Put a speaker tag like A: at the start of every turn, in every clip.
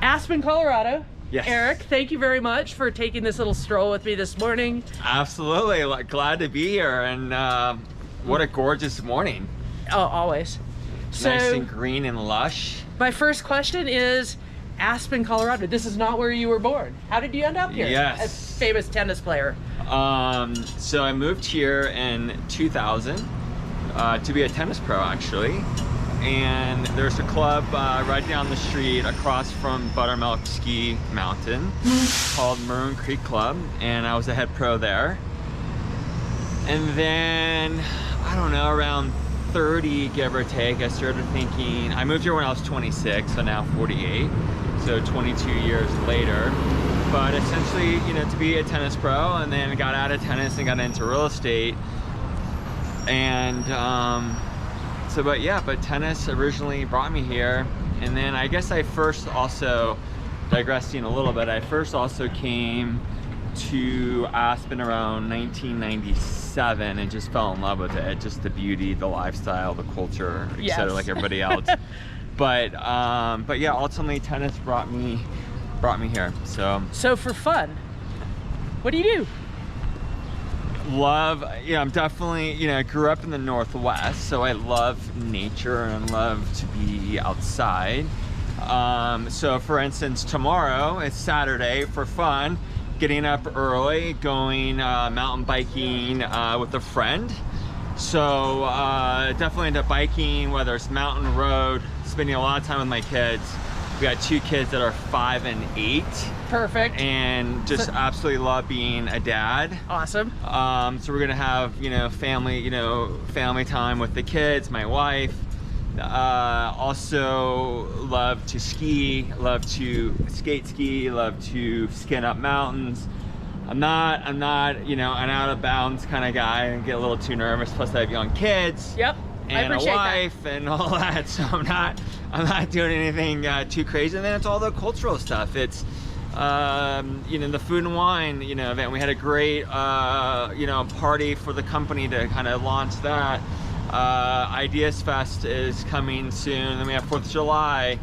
A: Aspen, Colorado.
B: Yes.
A: Eric, thank you very much for taking this little stroll with me this morning.
B: Absolutely, glad to be here, and what a gorgeous morning.
A: Oh, always.
B: Nice and green and lush.
A: My first question is, Aspen, Colorado. This is not where you were born. How did you end up here?
B: Yes.
A: As a famous tennis player.
B: So I moved here in 2000 to be a tennis pro, actually. And there's a club right down the street across from Buttermilk Ski Mountain called Maroon Creek Club, and I was a head pro there. And then, I don't know, around 30, give or take, I started thinking, I moved here when I was 26, so now 48, so 22 years later. But essentially, you know, to be a tennis pro, and then got out of tennis and got into real estate. And but tennis originally brought me here. And then I guess I first also, digressing a little bit, I first also came to Aspen around 1997 and just fell in love with it. Just the beauty, the lifestyle, the culture, etc., like everybody else. But yeah, ultimately tennis brought me here. So
A: for fun, what do you do?
B: Love, I'm definitely, grew up in the Northwest, so I love nature and love to be outside. So for instance, tomorrow, it's Saturday, for fun, getting up early, going mountain biking with a friend. So definitely into biking, whether it's mountain, road, spending a lot of time with my kids. We got 2 kids that are 5 and 8.
A: Perfect.
B: And just absolutely love being a dad.
A: Awesome.
B: So we're gonna have, family time with the kids, my wife. Also love to ski, love to skate ski, love to skin up mountains. I'm not, an out of bounds kind of guy and get a little too nervous. Plus I have young kids.
A: Yep.
B: And a wife and all that, so I'm not doing anything too crazy. And then it's all the cultural stuff. It's the food and wine event. We had a great party for the company to kind of launch that. Ideas Fest is coming soon. Then we have 4th of July.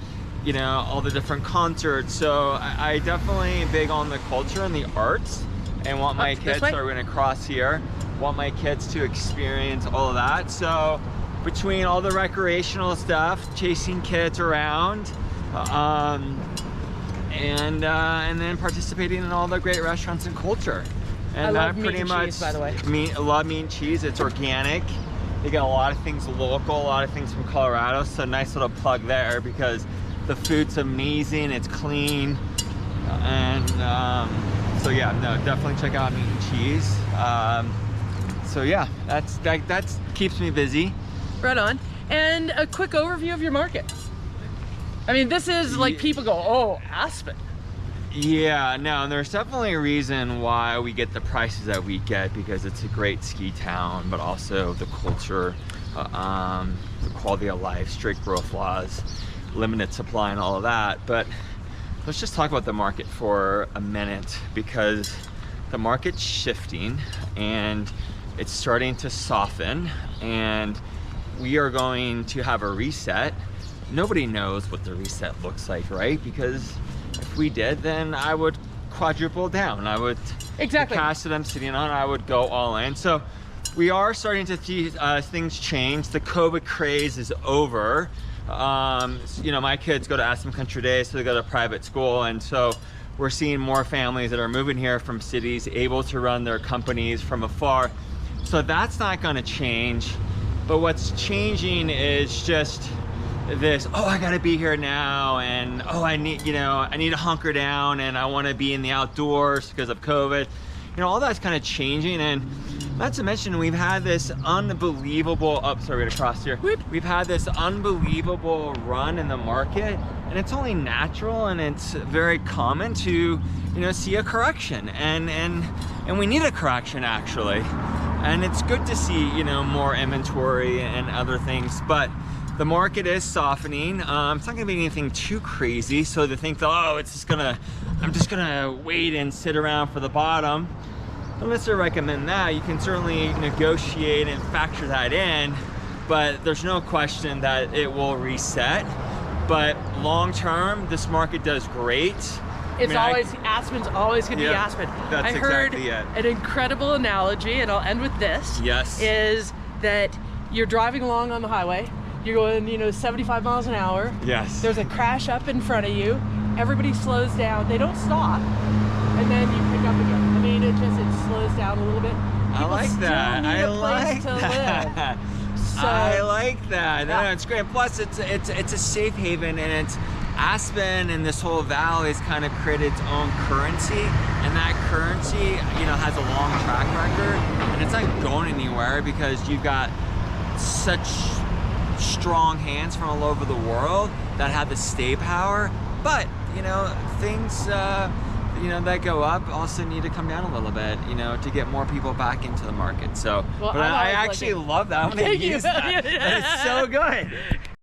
B: All the different concerts. So I definitely big on the culture and the arts, and want my kids. So we're gonna cross here. Want my kids to experience all of that. So between all the recreational stuff, chasing kids around, and then participating in all the great restaurants and culture. And
A: I love
B: that pretty much,
A: cheese, by the way.
B: I love meat and cheese. It's organic. They got a lot of things local, a lot of things from Colorado. So nice little plug there, because the food's amazing, it's clean, and so yeah, no, definitely check out meat and cheese. So yeah, that keeps me busy.
A: Right on. And a quick overview of your market. I mean, this is like, people go, oh, Aspen.
B: Yeah, no, and there's definitely a reason why we get the prices that we get, because it's a great ski town, but also the culture, the quality of life, strict growth laws, limited supply, and all of that. But let's just talk about the market for a minute, because the market's shifting and it's starting to soften, and we are going to have a reset. Nobody knows what the reset looks like, right? Because if we did, then I would quadruple down. I would,
A: exactly,
B: the cash that I'm sitting on, I would go all in. So we are starting to see things change. The COVID craze is over. My kids go to Aspen Country Day, so they go to private school, and so we're seeing more families that are moving here from cities, able to run their companies from afar. So that's not going to change. But what's changing is just this, oh, I gotta be here now, and oh, I need to hunker down, and I want to be in the outdoors because of COVID. All that's kind of changing. And not to mention, we've had this unbelievable, we're gonna cross here. We've had this unbelievable run in the market, and it's only natural and it's very common to see a correction, and we need a correction, actually. And it's good to see more inventory and other things, but the market is softening. It's not gonna be anything too crazy, so to think that, oh, I'm just gonna wait and sit around for the bottom, I don't necessarily recommend that. You can certainly negotiate and factor that in, but there's no question that it will reset. But long term, this market does great.
A: It's Aspen's always going to be Aspen.
B: That's
A: I heard
B: exactly it.
A: an incredible analogy, and I'll end with this.
B: Yes.
A: Is that you're driving along on the highway, you're going, you know, 75 miles an hour.
B: Yes.
A: There's a crash up in front of you. Everybody slows down. They don't stop, and then you pick up again. I mean, it slows down a little bit. People
B: I like that.
A: I like
B: that.
A: So,
B: I like that.
A: Yeah.
B: No, it's great. Plus, it's a safe haven, and it's Aspen and this whole valley has kind of created its own currency, and that currency, you know, has a long track record, and it's not going anywhere because you've got such strong hands from all over the world that have the stay power. But you know, things you know, that go up also need to come down a little bit, you know, to get more people back into the market. So,
A: well,
B: but I actually love that. I'm gonna use that. That is so good.